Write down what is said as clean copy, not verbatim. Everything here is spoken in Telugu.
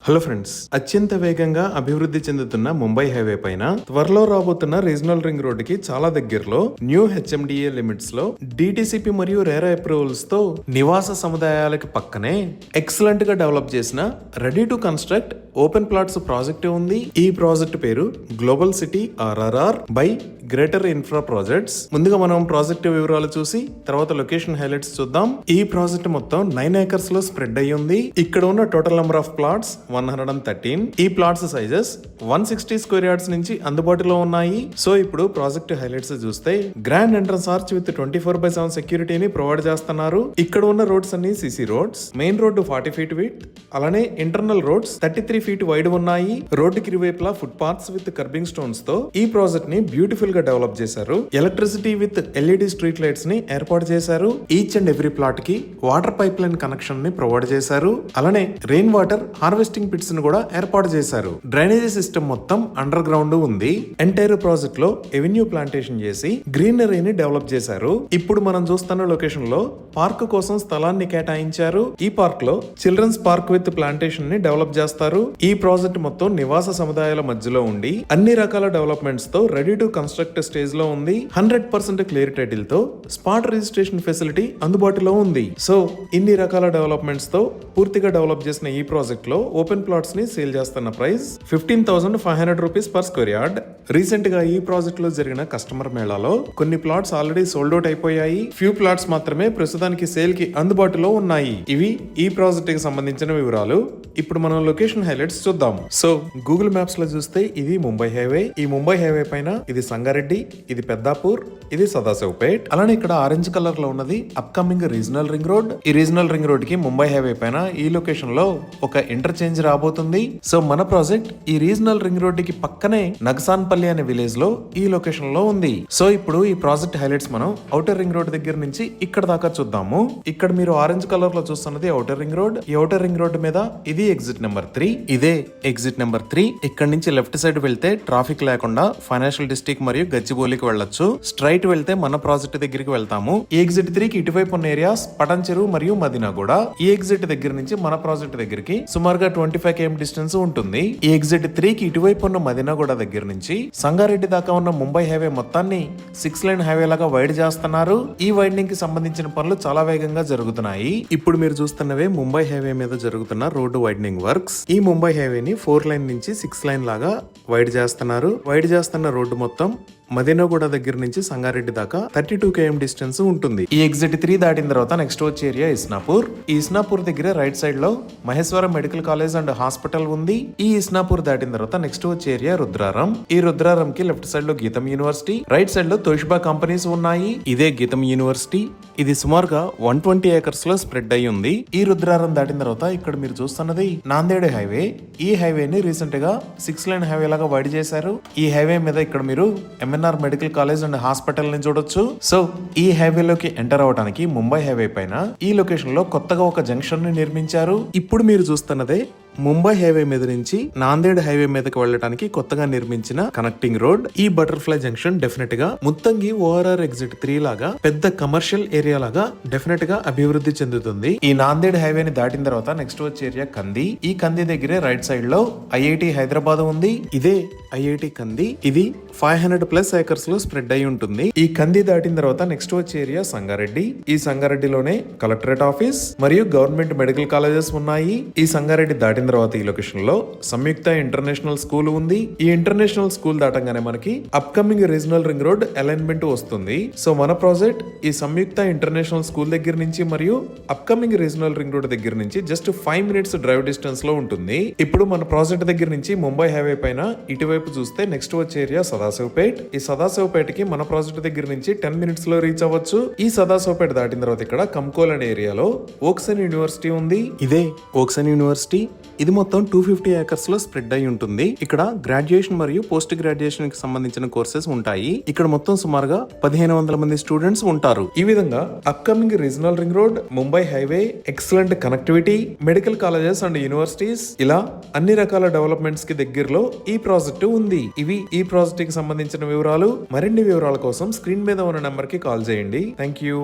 హలో ఫ్రెండ్స్, అత్యంత వేగంగా అభివృద్ధి చెందుతున్న ముంబై హైవే పైన త్వరలో రాబోతున్న రీజనల్ రింగ్ రోడ్డుకి చాలా దగ్గరలో న్యూ హెచ్ఎండిఏ లిమిట్స్ లో డిటిసిపి మరియు రేరా అప్రూవల్స్ తో నివాస సముదాయాలకి పక్కనే ఎక్సలెంట్ గా డెవలప్ చేసిన ready to construct open plots project ఉంది. ఈ ప్రాజెక్ట్ పేరు global city RRR by greater infra projects. ముందుగా మనం ప్రాజెక్ట్ వివరాలు చూసి తర్వాత లొకేషన్ హైలైట్స్ చూద్దాం. ఈ ప్రాజెక్ట్ మొత్తం 9 acres లో స్ప్రెడ్ అయ్యి ఉంది. ఇక్కడ ఉన్న టోటల్ నెంబర్ ఆఫ్ ప్లాట్స్ 113. ఈ ప్లాట్స్ సైజెస్ 160 స్క్వేర్ యార్డ్స్ నుంచి అందుబాటులో ఉన్నాయి. సో ఇప్పుడు ప్రాజెక్ట్ హైలైట్స్ చూస్తే గ్రాండ్ ఎంట్రన్స్ ఆర్చ్ విత్ 24/7 సెక్యూరిటీని ప్రొవైడ్ చేస్తున్నారు. ఇక్కడ ఉన్న రోడ్స్ అన్ని CC roads. Main road 40 feet width, అలానే ఇంటర్నల్ రోడ్స్ 33 feet వైడ్ ఉన్నాయి. రోడ్డుకి ఇరువైపులా foot paths with kerbing stones తో ఈ ప్రాజెక్ట్ ని బ్యూటిఫుల్ గా డెవలప్ చేశారు. Electricity with LED street lights ని ఏర్పాటు చేశారు. ఈచ్ అండ్ ఎవ్రీ ప్లాట్ కి వాటర్ పైప్ లైన్ కనెక్షన్ ని ప్రొవైడ్ చేశారు. అలానే రెయిన్ వాటర్ హార్వెస్టింగ్ పిట్స్ ని కూడా ఏర్పాటు చేశారు. డ్రైనేజీ సిస్టమ్ మొత్తం అండర్ గ్రౌండ్ ఉంది. ఎంటైర్ ప్రాజెక్ట్ లో ఎవెన్యూ ప్లాంటేషన్ చేసి గ్రీనరీని డెవలప్ చేశారు. ఇప్పుడు మనం చూస్తున్న లొకేషన్ లో పార్క్ కోసం స్థలాన్ని కేటాయించారు. ఈ పార్క్ లో చిల్డ్రన్స్ పార్క్ విత్ ప్లాంటేషన్ ని డెవలప్ చేస్తారు. ఈ ప్రాజెక్ట్ మొత్తం నివాస సముదాయాల మధ్యలో ఉండి అన్ని రకాల డెవలప్మెంట్స్ తో రెడీ టు కన్స్ట్రక్ట్ స్టేజ్ లో ఉంది. 100% క్లియర్ టైటిల్ తో స్పాట్ రిజిస్ట్రేషన్ ఫెసిలిటీ అందుబాటులో ఉంది. సో ఇన్ని రకాల డెవలప్మెంట్స్ తో పూర్తిగా డెవలప్ చేసిన ఈ ప్రాజెక్ట్ లో ఓపెన్ ప్లాట్స్ ని సేల్ చేస్తున్న price 15,500 rupees per square yard. Recent గా ఈ ప్రాజెక్ట్ లో జరిగిన కస్టమర్ మేళాలో కొన్ని ప్లాట్స్ ఆల్రెడీ సోల్డ్ అవుట్ అయిపోయాయి. ఫ్యూ ప్లాట్స్ మాత్రమే ప్రస్తుతానికి సేల్ కి అందుబాటులో ఉన్నాయి. ఇవి ఈ ప్రాజెక్ట్ కి సంబంధించిన వివరాలు. ఇప్పుడు మనం లొకేషన్ హైలైట్స్ చూద్దాం. సో గూగుల్ మ్యాప్స్ లో చూస్తే ఇది ముంబై హైవే. ఈ ముంబై హైవే పైన ఇది సంగారెడ్డి, ఇది పెద్దాపూర్, ఇది సదాశివపేట్. అలానే ఇక్కడ ఆరెంజ్ కలర్ లో ఉన్నది అప్కమింగ్ రీజనల్ రింగ్ రోడ్. ఈ రీజనల్ రింగ్ రోడ్ కి ముంబై హైవే పైన ఈ లొకేషన్ లో ఒక ఇంటర్చేంజ్ రాబోతుంది. సో మన ప్రాజెక్ట్ ఈ రీజనల్ రింగ్ రోడ్ కి పక్కనే నగసాన్పల్లి అనే విలేజ్ లో ఈ లొకేషన్ లో ఉంది. సో ఇప్పుడు ఈ ప్రాజెక్ట్ హైలైట్స్ మనం ఔటర్ రింగ్ రోడ్ దగ్గర నుంచి ఇక్కడ దాకా చూద్దాము. ఇక్కడ మీరు ఆరెంజ్ కలర్ లో చూస్తున్నది ఔటర్ రింగ్ రోడ్. ఈ ఔటర్ రింగ్ రోడ్ మీద ఇది ఎగ్జిట్ నెంబర్ 3. ఇదే ఎగ్జిట్ నెంబర్ 3. ఇక్కడ నుంచి లెఫ్ట్ సైడ్ వెళ్తే ట్రాఫిక్ లేకుండా ఫైనాన్షియల్ డిస్ట్రిక్ట్ మరియు గచ్చిబౌలికి వెళ్ళొచ్చు. స్ట్రైట్ వెళ్తే మన ప్రాజెక్ట్ దగ్గరికి వెళ్తాము. ఈ ఎగ్జిట్ 3 కి ఇటువైపు ఉన్న ఏరియాస్ పటన్ చెరువు మరియు మదినాగూడ. ఈ ఎగ్జిట్ దగ్గర నుంచి మన ప్రాజెక్ట్ దగ్గరికి సుమారుగా 25 km డిస్టెన్స్ ఉంటుంది. ఈ ఎగ్జిట్ 3 కి ఇటువైపు ఉన్న మదినాగూడ దగ్గర నుంచి సంగారెడ్డి దాకా ఉన్న ముంబై హైవే మొత్తాన్ని 6 lane హైవే లాగా వైడ్ చేస్తున్నారు. ఈ వైడింగ్ కి సంబంధించిన పనులు చాలా వేగంగా జరుగుతున్నాయి. ఇప్పుడు మీరు చూస్తున్నవే ముంబై హైవే మీద జరుగుతున్న రోడ్డు వైడనింగ్ వర్క్స్. ఈ ముంబై హైవేని 4 lane నుంచి 6 lane లాగా వైడ్ చేస్తున్నారు. వైడ్ చేస్తున్న రోడ్డు మొత్తం మదినాగూడ దగ్గర నుంచి సంగారెడ్డి దాకా 32 km డిస్టెన్స్ ఉంటుంది. ఈ ఎగ్జిట్ 3 దాటిన తర్వాత నెక్స్ట్ వచ్చే ఏరియా ఇస్నాపూర్. ఈ ఇస్నాపూర్ దగ్గర రైట్ సైడ్ లో Maheshwaram medical college and hospital ఉంది. ఈ ఇస్నాపూర్ దాటిన తర్వాత నెక్స్ట్ వచ్చే ఏరియా రుద్రారం. ఈ రుద్రారం కి లెఫ్ట్ సైడ్ లో గీతం యూనివర్సిటీ, రైట్ సైడ్ లో తోషిబా కంపెనీస్ ఉన్నాయి. ఇదే గీతం యూనివర్సిటీ. ఇది సుమారుగా 120 acres లో స్ప్రెడ్ అయి ఉంది. ఈ రుద్రారం దాటిన తర్వాత ఇక్కడ మీరు చూస్తున్నది నాందేడ్ హైవే. ఈ హైవేని రీసెంట్ గా 6 lane హైవే లాగా వైడ్ చేశారు. ఈ హైవే మీద ఇక్కడ మీరు MNR medical college and hospital ని చూడొచ్చు. సో ఈ హైవేలోకి ఎంటర్ అవడానికి ముంబై హైవే పైన ఈ లొకేషన్ లో కొత్తగా ఒక జంక్షన్ ని నిర్మించారు. ఇప్పుడు మీరు చూస్తున్నదే ముంబై హైవే మీద నుంచి నాందేడ్ హైవే మీదకి వెళ్ళడానికి కొత్తగా నిర్మించిన కనెక్టింగ్ రోడ్. ఈ బటర్ఫ్లై జంక్షన్ డెఫినెట్ గా మొత్తంగా ఓఆర్ఆర్ ఎగ్జిట్ 3 లాగా పెద్ద కమర్షియల్ ఏరియా లాగా డెఫినెట్ గా అభివృద్ధి చెందుతుంది. ఈ నాందేడ్ హైవేని దాటిన తర్వాత నెక్స్ట్ వచ్చే ఏరియా కంది. ఈ కంది దగ్గరే రైట్ సైడ్ లో ఐఐటి హైదరాబాద్ ఉంది. ఇదే ఐఐటి కంది. ఇది 500+ acres లో స్ప్రెడ్ అయి ఉంటుంది. ఈ కంది దాటిన తర్వాత నెక్స్ట్ వచ్చే ఏరియా సంగారెడ్డి. ఈ సంగారెడ్డిలోనే కలెక్టరేట్ ఆఫీస్ మరియు గవర్నమెంట్ మెడికల్ కాలేజెస్ ఉన్నాయి. ఈ సంగారెడ్డి దాటిన తర్వాత ఈ లొకేషన్ లో సంయుక్త ఇంటర్నేషనల్ స్కూల్ ఉంది. ఈ ఇంటర్నేషనల్ స్కూల్ దాటంగానే మనకి upcoming regional ring road alignment వస్తుంది. సో మన ప్రాజెక్ట్ ఈ సంయుక్త ఇంటర్నేషనల్ స్కూల్ దగ్గర నుంచి మరియు అప్కమింగ్ రీజనల్ రింగ్ రోడ్ దగ్గర నుంచి జస్ట్ 5 minutes డ్రైవ్ డిస్టెన్స్ లో ఉంటుంది. ఇప్పుడు మన ప్రాజెక్ట్ దగ్గర నుంచి ముంబై హైవే పైన ఇటువైపు చూస్తే నెక్స్ట్ వచ్చే ఏరియా సదాశివపేట్. ఈ సదాశివపేట్ కి మన ప్రాజెక్ట్ దగ్గర నుంచి 10 minutes లో రీచ్ అవ్వచ్చు. ఈ సదాశివపేట దాటిన తర్వాత ఇక్కడ కంకోల్ అనే ఏరియాలో ఓక్సన్ యూనివర్సిటీ ఉంది. ఇదే ఓక్సన్ యూనివర్సిటీ. ఇది మొత్తం 250 acres లో స్ప్రెడ్ అయి ఉంటుంది. ఇక్కడ గ్రాడ్యుయేషన్ మరియు పోస్ట్ గ్రాడ్యుయేషన్ కి సంబంధించిన కోర్సెస్ ఉంటాయి. ఇక్కడ మొత్తం సుమారుగా 1500 మంది స్టూడెంట్స్ ఉంటారు. ఈ విధంగా upcoming regional ring road, Mumbai highway, excellent connectivity, medical colleges and universities, ఇలా అన్ని రకాల డెవలప్మెంట్స్ కి దగ్గరలో ఈ ప్రాజెక్ట్ ఉంది. ఇవి ఈ ప్రాజెక్ట్ కి సంబంధించిన వివరాలు. మరిన్ని వివరాల కోసం స్క్రీన్ మీద ఉన్న నెంబర్ కి కాల్ చేయండి. Thank you.